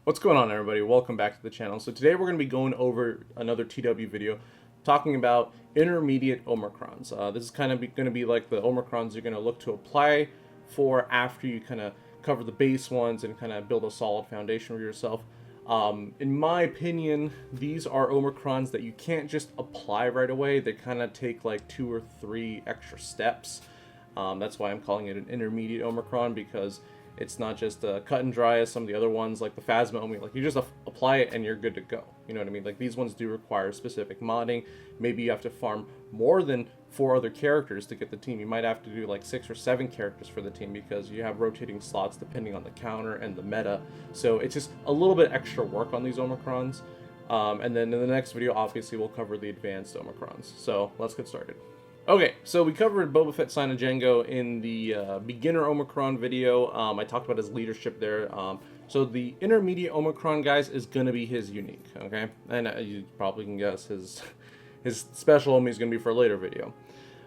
What's going on, everybody? Welcome back to the channel. So today we're going to be going over another TW video talking about intermediate omicrons. This is kind of going to be like the omicrons you're going to look to apply for after you kind of cover the base ones and kind of build a solid foundation for yourself. In my opinion, these are omicrons that you can't just apply right away. They kind of take like 2 or 3 extra steps. That's why I'm calling it an intermediate omicron, because it's not just cut and dry as some of the other ones, like the Phasma Omi. Like, you just apply it and you're good to go. You know what I mean? Like, these ones do require specific modding. Maybe you have to farm more than 4 other characters to get the team. You might have to do like 6 or 7 characters for the team, because you have rotating slots depending on the counter and the meta. So it's just a little bit extra work on these omicrons. And then in the next video, obviously, we'll cover the advanced omicrons. So let's get started. Okay, so we covered Boba Fett, Scion, and Jango in the beginner Omicron video. I talked about his leadership there. So the intermediate Omicron, guys, is going to be his unique, okay? And you probably can guess his special Omi is going to be for a later video.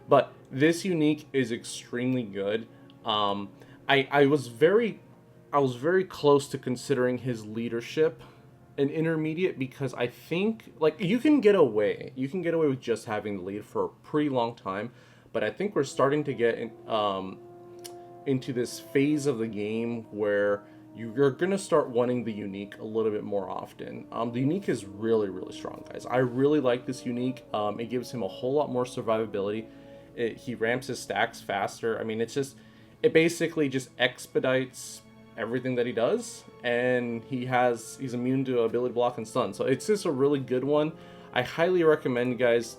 But this unique is extremely good. I was very close to considering his leadership an intermediate, because I think, like, you can get away with just having the lead for a pretty long time, but I think we're starting to get into this phase of the game where you're gonna start wanting the unique a little bit more often. The unique is really strong, guys. I really like this unique. It gives him a whole lot more survivability. He ramps his stacks faster. I mean, it basically just expedites everything that he does, and he's immune to ability block and stun, so it's just a really good one. I highly recommend, guys,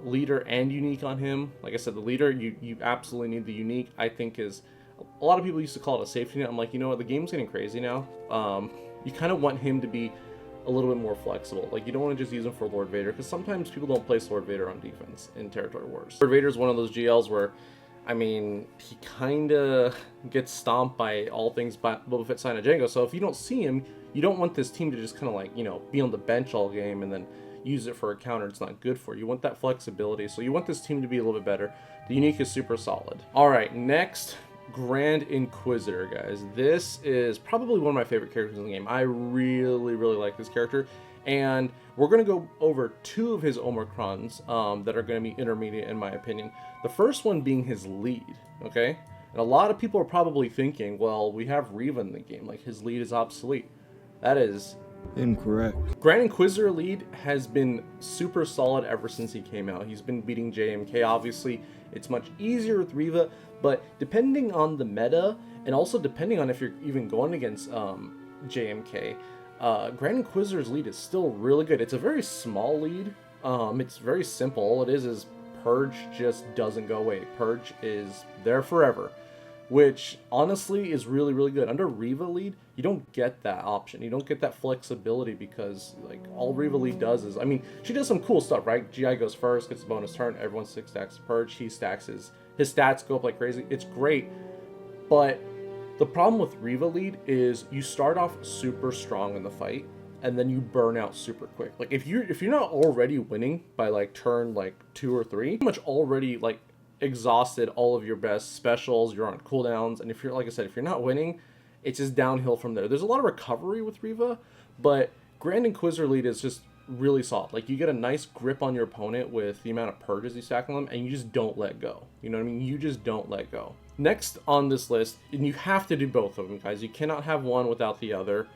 leader and unique on him. Like I said, the leader, you absolutely need. The unique, I think, is, a lot of people used to call it a safety net. I'm like, you know what, the game's getting crazy now. You kind of want him to be a little bit more flexible. Like, you don't want to just use him for Lord Vader, because sometimes people don't place Lord Vader on defense in Territory Wars. Lord Vader is one of those GLs where, I mean, he kind of gets stomped by all things Boba Fett, Scion, and Jango. So if you don't see him, you don't want this team to just kind of, like, you know, be on the bench all game and then use it for a counter. It's not good for you. You want that flexibility. So you want this team to be a little bit better. The unique is super solid. All right, next, Grand Inquisitor, guys. This is probably one of my favorite characters in the game. I really like this character. And we're going to go over 2 of his omicrons that are going to be intermediate, in my opinion. The first one being his lead, okay? And a lot of people are probably thinking, well, we have Reva in the game, like, his lead is obsolete. That is incorrect. Grand Inquisitor lead has been super solid ever since he came out. He's been beating JMK, obviously. It's much easier with Reva, but depending on the meta, and also depending on if you're even going against JMK, Grand Inquisitor's lead is still really good. It's a very small lead. It's very simple. All it is Purge just doesn't go away. Purge is there forever, which honestly is really good. Under Reva lead, you don't get that option. You don't get that flexibility, because, like, all Reva lead does is, I mean, she does some cool stuff, right? GI goes first, gets a bonus turn, everyone 6 stacks Purge, he stacks his stats go up like crazy. It's great, but the problem with Reva lead is you start off super strong in the fight, and then you burn out super quick. Like, if you're not already winning by, like, turn, like, 2 or 3, pretty much already, like, exhausted all of your best specials, you're on cooldowns, and if you're, like I said, if you're not winning, it's just downhill from there. There's a lot of recovery with Reva, but Grand Inquisitor lead is just really solid. Like, you get a nice grip on your opponent with the amount of purges you stack on them, and you just don't let go. You know what I mean? You just don't let go. Next on this list, and you have to do both of them, guys. You cannot have one without the other.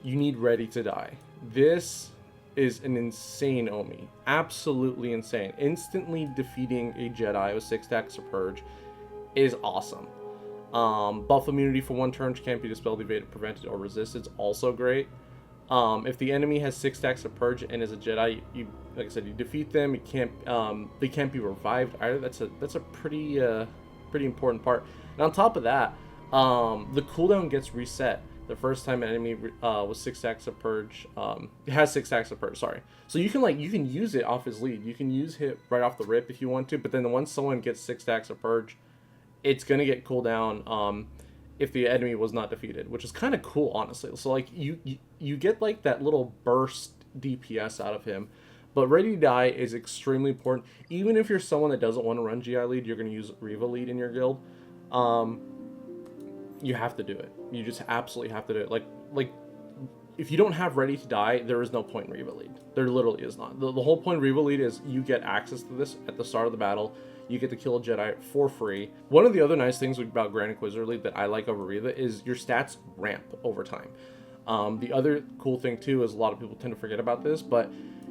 You need Ready to Die. This is an insane Omi. Absolutely insane. Instantly defeating a Jedi with 6 stacks of Purge is awesome. Buff immunity for 1 turn, which can't be dispelled, evaded, prevented, or resisted, is also great. If the enemy has 6 stacks of Purge and is a Jedi, you, like I said, you defeat them. You can't, they can't be revived either. That's a pretty important part. And on top of that, the cooldown gets reset the first time an enemy with 6 stacks of Purge, it has 6 stacks of Purge, sorry. So you can use it off his lead. You can use it right off the rip if you want to, but then once someone gets 6 stacks of Purge, it's gonna get cooldown if the enemy was not defeated, which is kind of cool, honestly. So, like, you get, like, that little burst DPS out of him. But Ready to Die is extremely important. Even if you're someone that doesn't want to run GI lead, you're going to use Reva lead in your guild. You have to do it. You just absolutely have to do it. Like if you don't have Ready to Die, there is no point in Reva Lead. There literally is not. The whole point of Reva Lead is you get access to this at the start of the battle. You get to kill a Jedi for free. One of the other nice things about Grand Inquisitor Lead that I like over Reva is your stats ramp over time. The other cool thing too is a lot of people tend to forget about this, but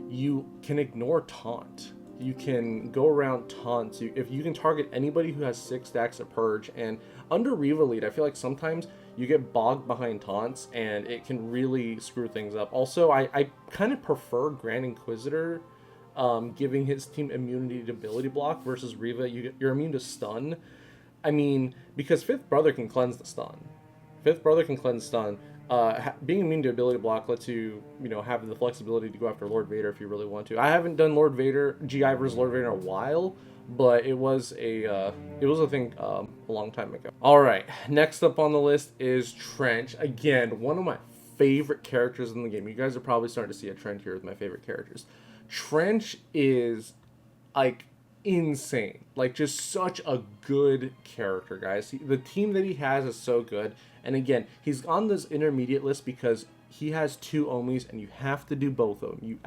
you can ignore taunt. You can go around taunts. If you can target anybody who has 6 stacks of Purge, and under Reva Lead, I feel like sometimes you get bogged behind taunts and it can really screw things up. Also, I kind of prefer Grand Inquisitor giving his team immunity to ability block versus Reva. You're immune to stun. I mean, because Fifth Brother can cleanse the stun. Fifth Brother can cleanse stun. Being immune to ability block lets you, have the flexibility to go after Lord Vader if you really want to. I haven't done Lord Vader, GI versus Lord Vader in a while, but it was a thing a long time ago. All right, next up on the list is Trench. Again, one of my favorite characters in the game. You guys are probably starting to see a trend here with my favorite characters. Trench is like insane, like just such a good character, guys. The team that he has is so good, and again, he's on this intermediate list because he has 2 Omis, and you have to do both of them.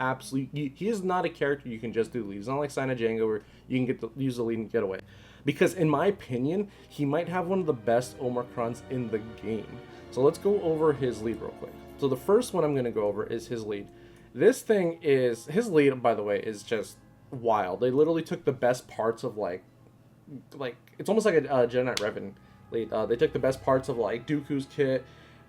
He is not a character you can just do lead. He's not like Scion and Jango where you can use the lead and get away. Because in my opinion, he might have one of the best Omicrons in the game. So let's go over his lead real quick. So the first one I'm going to go over is his lead. This thing is, his lead, by the way, is just wild. They literally took the best parts of like it's almost like a Jedi Knight Revan lead. They took the best parts of like Dooku's kit,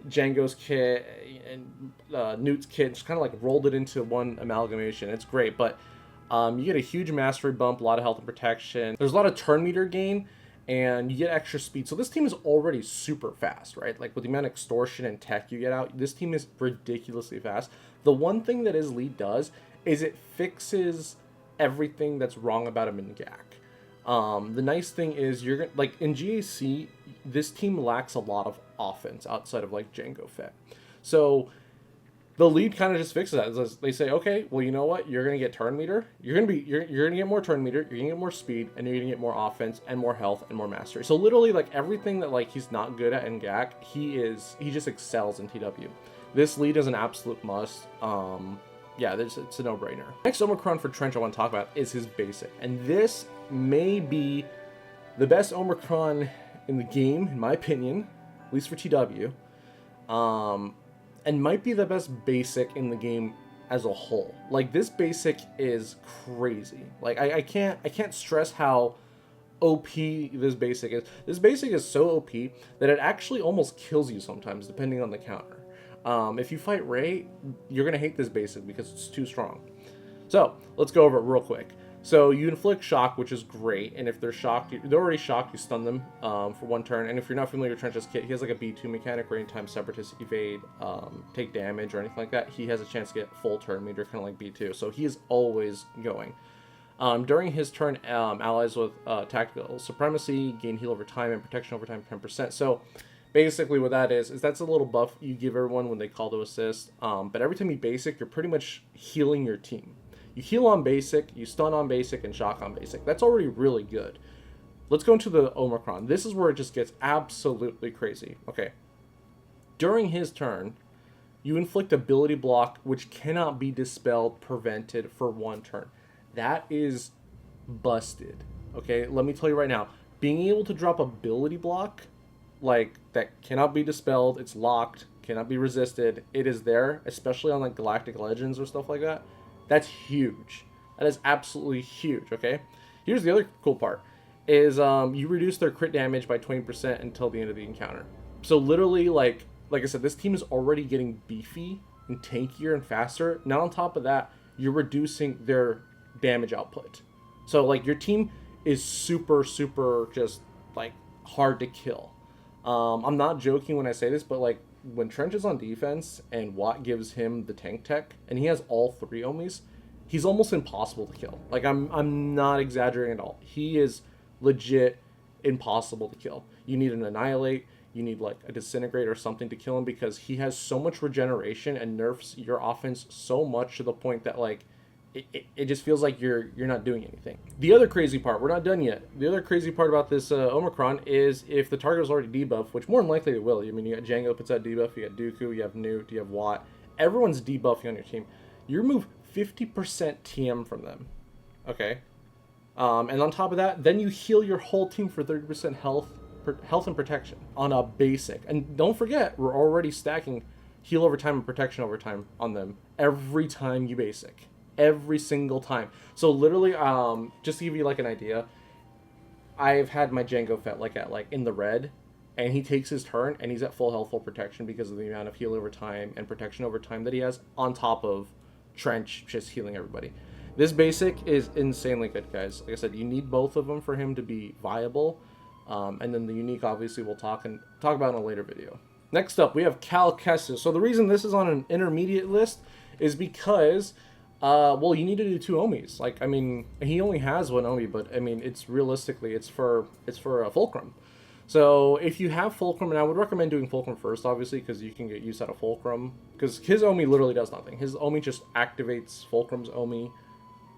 Jango's kit, and Newt's kit, just kind of like rolled it into one amalgamation. It's great, but you get a huge mastery bump, a lot of health and protection. There's a lot of turn meter gain, and you get extra speed. So this team is already super fast, right? Like with the amount of extortion and tech you get out, this team is ridiculously fast. The one thing that his lead does is it fixes everything that's wrong about him in GAC. The nice thing is you're gonna, like in GAC, this team lacks a lot of offense outside of like Jango Fett. So the lead kind of just fixes that. They say, okay, well, you know what? You're gonna get turn meter. You're gonna get more turn meter. You're gonna get more speed, and you're gonna get more offense and more health and more mastery. So literally, like everything that like he's not good at in GAC, he just excels in TW. This lead is an absolute must. Yeah, it's a no-brainer. Next Omicron for Trench I want to talk about is his basic, and this may be the best Omicron in the game, in my opinion, at least for TW. And might be the best basic in the game as a whole. Like this basic is crazy. Like I can't stress how OP this basic is. This basic is so OP that it actually almost kills you sometimes depending on the counter. If you fight Rey, you're gonna hate this basic because it's too strong. So let's go over it real quick. So you inflict shock, which is great, and if they're shocked, they're already shocked, you stun them for 1 turn. And if you're not familiar with Trench's kit, he has like a B2 mechanic where anytime Separatists evade, take damage or anything like that, he has a chance to get full turn meter, kind of like B2. So he is always going. During his turn, allies with tactical supremacy gain heal over time and protection over time 10%. So basically what that is that's a little buff you give everyone when they call to assist. But every time you basic, you're pretty much healing your team. You heal on basic, you stun on basic, and shock on basic. That's already really good. Let's go into the Omicron. This is where it just gets absolutely crazy. Okay. During his turn, you inflict ability block, which cannot be dispelled, prevented for 1 turn. That is busted. Okay, let me tell you right now. Being able to drop ability block, like, that cannot be dispelled, it's locked, cannot be resisted, it is there, especially on, like, Galactic Legends or stuff like that. That's huge. That is absolutely huge, okay? Here's the other cool part, is you reduce their crit damage by 20% until the end of the encounter. So literally, like I said, this team is already getting beefy and tankier and faster. Now on top of that, you're reducing their damage output. So, like, your team is super, super just, like, hard to kill. I'm not joking when I say this, but, like, when Trench is on defense and Watt gives him the tank tech and he has all 3 Omis, he's almost impossible to kill. Like, I'm not exaggerating at all. He is legit impossible to kill. You need an Annihilate, you need like a Disintegrate or something to kill him because he has so much regeneration and nerfs your offense so much to the point that, like, it just feels like you're not doing anything. The other crazy part, we're not done yet. The other crazy part about this Omicron is if the target is already debuffed, which more than likely it will. I mean, you got Jango puts out debuff, you got Dooku, you have Newt, you have Watt, everyone's debuffing on your team. You remove 50% TM from them. Okay? And on top of that, then you heal your whole team for 30% health and protection on a basic. And don't forget, we're already stacking heal over time and protection over time on them every time you basic. Every single time. So literally, just to give you like an idea, I've had my Jango Fett like in the red, and he takes his turn and he's at full health, full protection because of the amount of heal over time and protection over time that he has, on top of Trench just healing everybody. This basic is insanely good, guys. Like I said, you need both of them for him to be viable. And then the unique, obviously, we'll talk about in a later video. Next up, we have Kestis. So the reason this is on an intermediate list is because, well, you need to do 2 Omis. Like, I mean, he only has 1 Omi, but I mean, it's realistically, it's for a Fulcrum. So if you have Fulcrum, and I would recommend doing Fulcrum first, obviously, because you can get use out of Fulcrum. Because his Omi literally does nothing. His Omi just activates Fulcrum's Omi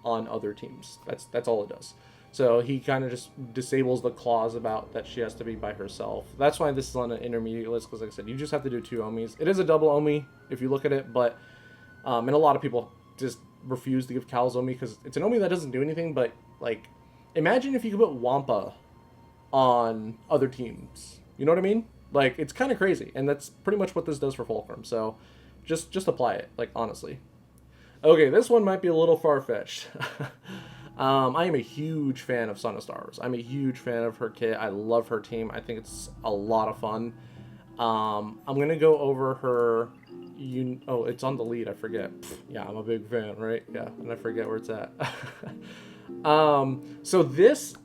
on other teams. That's all it does. So he kind of just disables the clause about that she has to be by herself. That's why this is on an intermediate list, because like I said, you just have to do 2 Omis. It is a double Omi if you look at it, but and a lot of people just refuse to give Cal's Omi because it's an Omi that doesn't do anything. But like, imagine if you could put Wampa on other teams. You know what I mean? Like, it's kind of crazy, and that's pretty much what this does for Fulcrum. So just apply it, like, honestly. Okay, this one might be a little far-fetched. I am a huge fan of Son of Starros. I'm a huge fan of her kit. I love her team. I think it's a lot of fun. I'm going to go over her... Oh, it's on the lead. I forget. Yeah, I'm a big fan, right? Yeah, and I forget where it's at. So this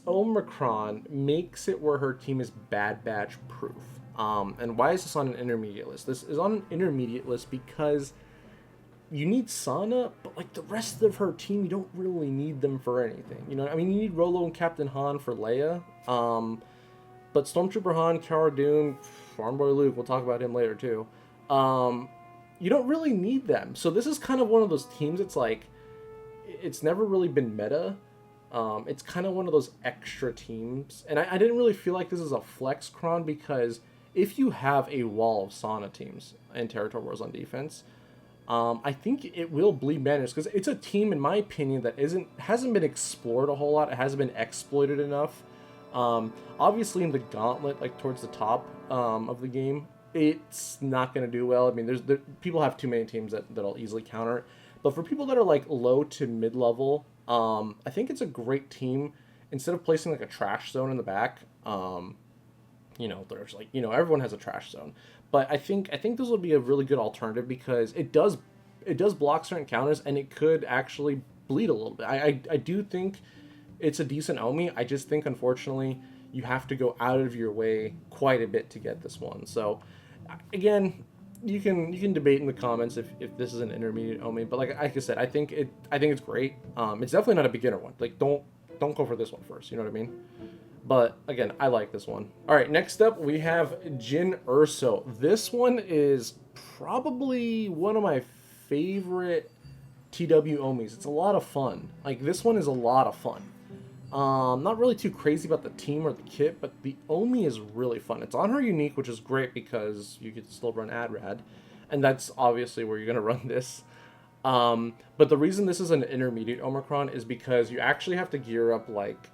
Omicron makes it where her team is Bad Batch proof. And why is this on an intermediate list? This is on an intermediate list because you need Sana, but like the rest of her team, you don't really need them for anything. You know, I mean, you need Rolo and Captain Han for Leia. But Stormtrooper Han, Cara Dune, Farm Boy Luke, we'll talk about him later too. You don't really need them. So this is kind of one of those teams. It's like, it's never really been meta. It's kind of one of those extra teams. And I didn't really feel like this is a flex cron because if you have a wall of Sana teams in Territory Wars on defense, I think it will bleed banners because it's a team, in my opinion, that hasn't been explored a whole lot. It hasn't been exploited enough. Obviously, in the gauntlet, like towards the top of the game, it's not going to do well. I mean, people have too many teams that'll easily counter it. But for people that are like low to mid level, I think it's a great team. Instead of placing like a trash zone in the back, you know, there's like, you know, everyone has a trash zone. But I think this would be a really good alternative because it does block certain counters and it could actually bleed a little bit. I do think it's a decent Omi. I just think, unfortunately, you have to go out of your way quite a bit to get this one. So again, you can debate in the comments if this is an intermediate Omi, but like I said, I think it's great. It's definitely not a beginner one. Like, don't go for this one first. You know what I mean? But again, I like this one. All right, next up we have Jyn Erso. This one is probably one of my favorite TW Omis. It's a lot of fun. Like, this one is a lot of fun. Not really too crazy about the team or the kit, but the Omi is really fun. It's on her unique, which is great because you can still run AdRad, and that's obviously where you're gonna run this. But the reason this is an intermediate Omicron is because you actually have to gear up like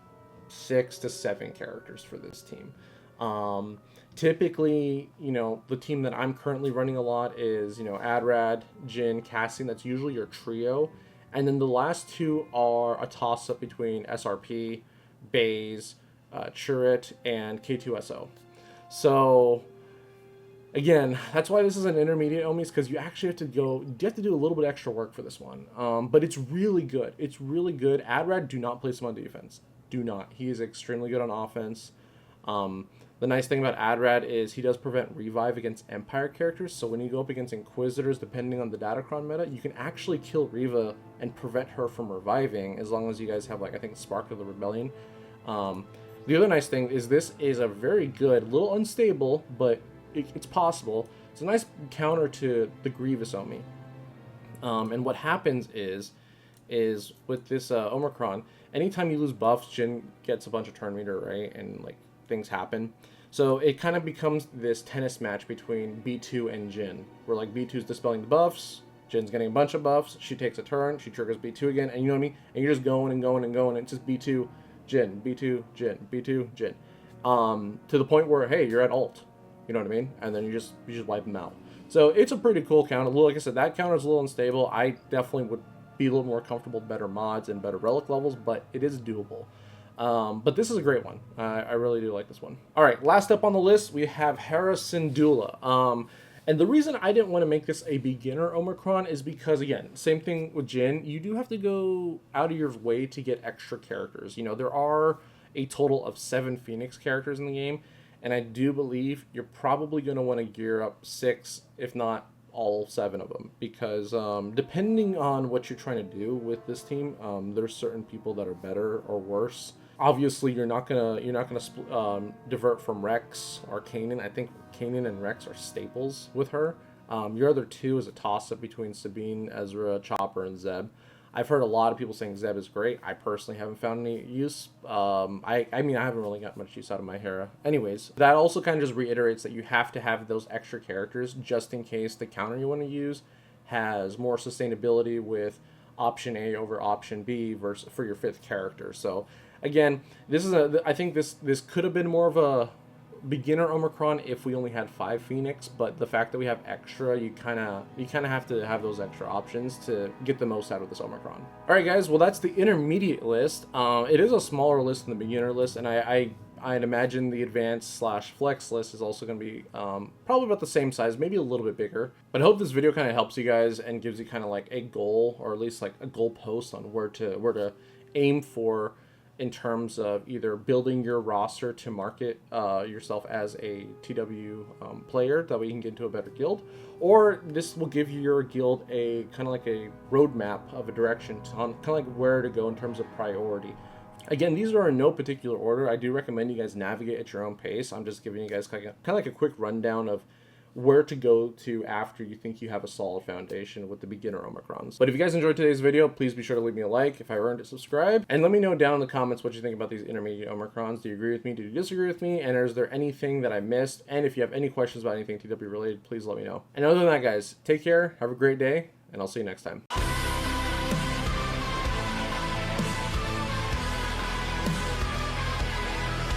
6 to 7 characters for this team. Typically, you know, the team that I'm currently running a lot is, you know, AdRad, Jyn, Cassian. That's usually your trio. And then the last 2 are a toss-up between SRP, Baze, Churret, and K2SO. So, again, that's why this is an intermediate Omis, because you actually have to do a little bit extra work for this one. But it's really good. It's really good. AdRad, do not place him on defense. Do not. He is extremely good on offense. The nice thing about AdRad is he does prevent revive against Empire characters, so when you go up against Inquisitors, depending on the Datacron meta, you can actually kill Reva and prevent her from reviving, as long as you guys have, like, I think, Spark of the Rebellion. The other nice thing is this is a very good, little unstable, but it's possible. It's a nice counter to the Grievous Omi. And what happens is with this Omicron, anytime you lose buffs, Jyn gets a bunch of turn meter, right? And, like, things happen. So it kind of becomes this tennis match between B2 and Jyn, where like B2's dispelling the buffs, Jin's getting a bunch of buffs, she takes a turn, she triggers B2 again, and you know what I mean? And you're just going and going and going, and it's just B2, Jyn, B2, Jyn, B2, Jyn. To the point where, hey, you're at ult. You know what I mean? And then you just wipe them out. So it's a pretty cool counter. Like I said, that counter is a little unstable. I definitely would be a little more comfortable with better mods and better relic levels, but it is doable. But this is a great one. I really do like this one. All right, last up on the list, we have Hera Syndulla. And the reason I didn't want to make this a beginner Omicron is because, again, same thing with Jyn. You do have to go out of your way to get extra characters. You know, there are a total of 7 Phoenix characters in the game, and I do believe you're probably going to want to gear up 6, if not all 7 of them, because depending on what you're trying to do with this team, there's certain people that are better or worse. Obviously, you're not gonna divert from Rex or Kanan. I think Kanan and Rex are staples with her. Your other 2 is a toss-up between Sabine, Ezra, Ch.4, and Zeb. I've heard a lot of people saying Zeb is great. I personally haven't found any use. I mean, I haven't really got much use out of my Hera. Anyways, that also kind of just reiterates that you have to have those extra characters just in case the counter you want to use has more sustainability with option A over option B versus for your 5th character. So again, this is I think this could have been more of a beginner Omicron if we only had 5 Phoenix, but the fact that we have extra, you kind of have to have those extra options to get the most out of this Omicron. All right, guys, well, that's the intermediate list. It is a smaller list than the beginner list, and I'd imagine the advanced / flex list is also going to be probably about the same size, maybe a little bit bigger. But I hope this video kind of helps you guys and gives you kind of like a goal, or at least like a goal post on where to aim for in terms of either building your roster to market yourself as a TW player, that way you can get into a better guild, or this will give your guild a kind of like a roadmap of a direction on kind of like where to go in terms of priority. Again, these are in no particular order. I do recommend you guys navigate at your own pace. I'm just giving you guys kind of like a quick rundown of where to go to after you think you have a solid foundation with the beginner Omicrons. But if you guys enjoyed today's video, please be sure to leave me a like. If I earned it, subscribe. And let me know down in the comments what you think about these intermediate Omicrons. Do you agree with me? Do you disagree with me? And is there anything that I missed? And if you have any questions about anything TW related, please let me know. And other than that, guys, take care, have a great day, and I'll see you next time.